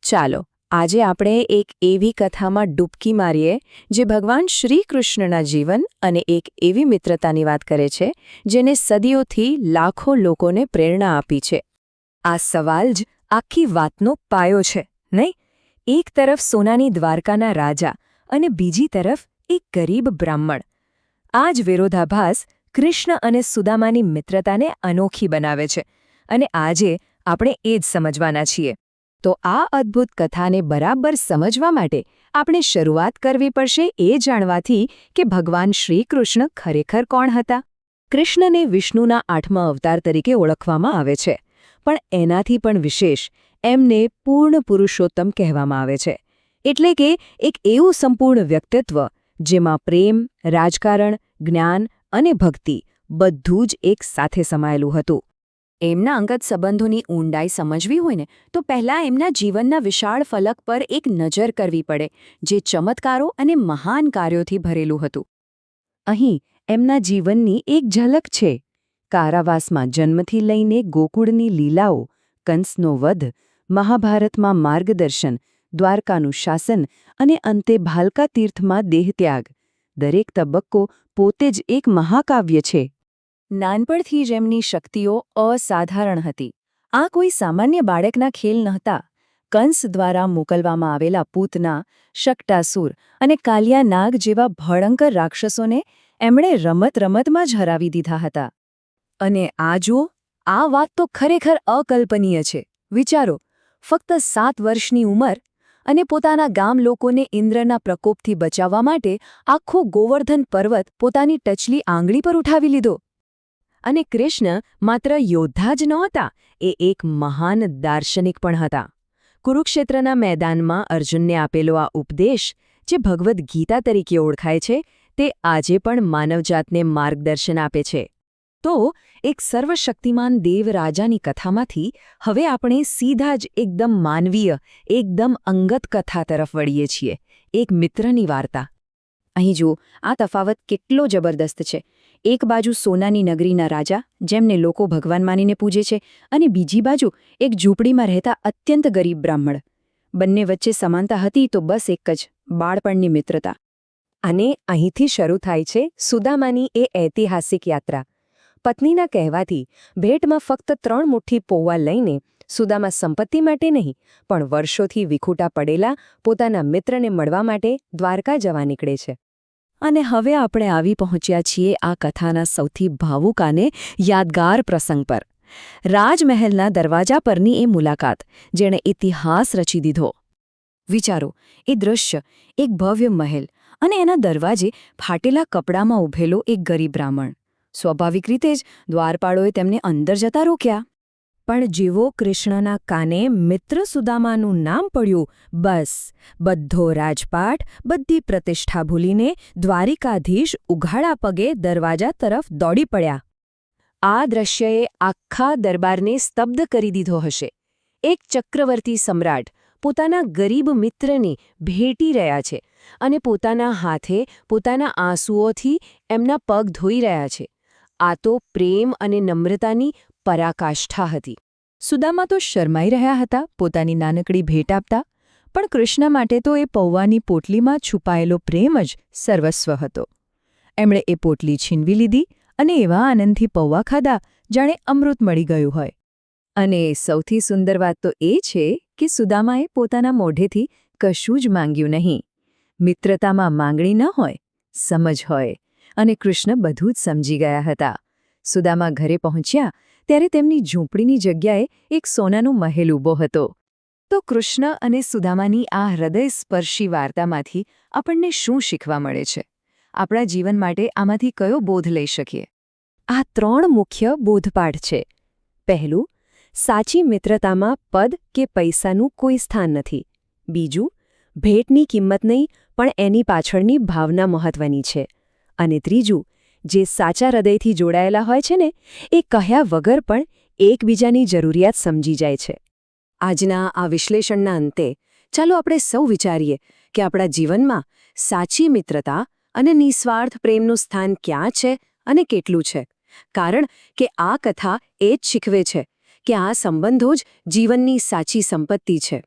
ચાલો આજે આપણે એક એવી કથામાં ડૂબકી મારીએ જે ભગવાન શ્રી કૃષ્ણના જીવન અને એક એવી મિત્રતાની વાત કરે છે જેને સદીઓથી લાખો લોકોને પ્રેરણા આપી છે. આ સવાલ જ આખી વાતનો પાયો છે, નહીં? એક તરફ સોનાની દ્વારકાના રાજા અને બીજી તરફ એક ગરીબ બ્રાહ્મણ. આ જ વિરોધાભાસ કૃષ્ણ અને સુદામાની મિત્રતાને અનોખી બનાવે છે અને આજે આપણે એ જ સમજવાના છીએ. તો આ અદ્ભુત કથાને બરાબર સમજવા માટે આપણે શરૂઆત કરવી પડશે એ જાણવાથી કે ભગવાન શ્રી કૃષ્ણ ખરેખર કોણ હતા. કૃષ્ણને વિષ્ણુના 8મા અવતાર તરીકે ઓળખવામાં આવે છે, પણ એનાથી પણ વિશેષ એમને પૂર્ણ પુરુષોત્તમ કહેવામાં આવે છે. એટલે કે એક એવું સંપૂર્ણ વ્યક્તિત્વ જેમાં પ્રેમ, રાજકારણ, જ્ઞાન અને ભક્તિ બધું જ એક સાથે સમાયેલું હતું. એમના અંગત સંબંધોની ઊંડાઈ સમજવી હોય ને તો પહેલાં એમના જીવનના વિશાળ ફલક પર એક નજર કરવી પડે, જે ચમત્કારો અને મહાન કાર્યોથી ભરેલું હતું. અહીં એમના જીવનની એક ઝલક છે. કારાવાસમાં જન્મથી લઈને ગોકુળની લીલાઓ, કંસનો વધ, મહાભારતમાં માર્ગદર્શન, દ્વારકાનું શાસન અને અંતે ભાલકા તીર્થમાં દેહત્યાગ. દરેક તબક્કો પોતે જ એક મહાકાવ્ય છે. નાનપણથી જ એમની શક્તિઓ અસાધારણ હતી. આ કોઈ સામાન્ય બાળકના ખેલ નહોતા. કંસ દ્વારા મોકલવામાં આવેલા પૂતના, શકટાસુર અને કાલિયા નાગ જેવા ભયંકર રાક્ષસોને એમણે રમત-રમતમાં જ હરાવી દીધા હતા. અને આ જુઓ, આ વાત તો ખરેખર અકલ્પનીય છે. વિચારો, ફક્ત 7 વર્ષની ઉંમર અને પોતાના ગામ લોકોને ઇન્દ્રના પ્રકોપથી બચાવવા માટે આખો ગોવર્ધન પર્વત પોતાની ટચલી આંગળી પર ઉઠાવી લીધો. અને કૃષ્ણ માત્ર યોદ્ધા જ નહોતા, એ એક મહાન દાર્શનિક પણ હતા. કુરુક્ષેત્રના મેદાનમાં અર્જુનને આપેલો આ ઉપદેશ, જે ભગવદ્ ગીતા તરીકે ઓળખાય છે, તે આજે પણ માનવજાતને માર્ગદર્શન આપે છે. તો એક સર્વશક્તિમાન દેવ રાજાની કથામાંથી હવે આપણે સીધા જ એકદમ માનવીય, એકદમ અંગત કથા તરફ વળીએ છીએ, એક મિત્રની વાર્તા. અહીં જુઓ, આ તફાવત કેટલો જબરદસ્ત છે. એક બાજુ સોનાની નગરીના રાજા, જેમને લોકો ભગવાન માનીને પૂજે છે, અને બીજી બાજુ એક ઝૂંપડીમાં રહેતા અત્યંત ગરીબ બ્રાહ્મણ. બંને વચ્ચે સમાનતા હતી તો બસ એક જ, બાળપણની મિત્રતા. અને અહીંથી શરૂ થાય છે સુદામાની એ ઐતિહાસિક યાત્રા. પત્નીના કહેવાથી ભેટમાં ફક્ત 3 મુઠ્ઠી પૌવા લઈને સુદામા સંપત્તિ માટે નહીં, પણ વર્ષોથી વિખૂટા પડેલા પોતાના મિત્રને મળવા માટે દ્વારકા જવા નીકળે છે. અને હવે આપણે આવી પહોંચ્યા છીએ આ કથાના સૌથી ભાવુક અને યાદગાર પ્રસંગ પર. રાજમહેલના દરવાજા પરની એ મુલાકાત, જેણે ઇતિહાસ રચી દીધો. વિચારો, એ દૃશ્ય, એક ભવ્ય મહેલ અને એના દરવાજે ફાટેલા કપડામાં ઊભેલો એક ગરીબ બ્રાહ્મણ. સ્વાભાવિક રીતે જ દ્વારપાળોએ તેમને અંદર જતા રોક્યા. પણ જેવો કૃષ્ણના કાને મિત્ર સુદામાનું નામ પડ્યું, બસ બધો રાજપાટ, બધી પ્રતિષ્ઠા ભૂલીને દ્વારિકાધીશ ઉઘાડા પગે દરવાજા તરફ દોડી પડ્યા. આ દ્રશ્યએ આખા દરબારને સ્તબ્ધ કરી દીધો હશે. એક ચક્રવર્તી સમ્રાટ પોતાના ગરીબ મિત્રને ભેટી રહ્યા છે અને પોતાના હાથે પોતાના આંસુઓથી એમના પગ ધોઈ રહ્યા છે. આ તો પ્રેમ અને નમ્રતાની પરાકાષ્ઠા હતી. સુદામા તો શરમાઈ રહ્યા હતા પોતાની નાનકડી ભેટ આપતા, પણ કૃષ્ણ માટે તો એ પૌવાની પોટલીમાં છુપાયેલો પ્રેમ જ સર્વસ્વ હતો. એમણે એ પોટલી છીનવી લીધી અને એવા આનંદથી પૌવા ખાધા જાણે અમૃત મળી ગયું હોય. અને સૌથી સુંદર વાત તો એ છે કે સુદામાએ પોતાના મોઢેથી કશું જ માંગ્યું નહીં. મિત્રતામાં માંગણી ન હોય, સમજ હોય, અને કૃષ્ણ બધું જ સમજી ગયા હતા. સુદામા ઘરે પહોંચ્યા ત્યારે તેમની ઝૂંપડીની જગ્યાએ એક સોનાનું મહેલ ઊભો હતો. તો કૃષ્ણ અને સુદામાની આ હૃદયસ્પર્શી વાર્તામાંથી આપણને શું શીખવા મળે છે? આપણા જીવન માટે આમાંથી કયો બોધ લઈ શકીએ? આ 3 મુખ્ય બોધપાઠ છે. પહેલું, સાચી મિત્રતામાં પદ કે પૈસાનું કોઈ સ્થાન નથી. બીજું, ભેટની કિંમત નહીં, પણ એની પાછળની ભાવના મહત્વની છે. અને ત્રીજું, જે સાચા હૃદયથી જોડાયેલા હોય છે ને, એ કહ્યા વગર પણ એકબીજાની જરૂરિયાત સમજી જાય છે. આજના આ વિશ્લેષણના અંતે ચાલો આપણે સૌ વિચારીએ કે આપણા જીવનમાં સાચી મિત્રતા અને નિસ્વાર્થ પ્રેમનું સ્થાન ક્યાં છે અને કેટલું છે. કારણ કે આ કથા એ જ શીખવે છે કે આ સંબંધો જ જીવનની સાચી સંપત્તિ છે.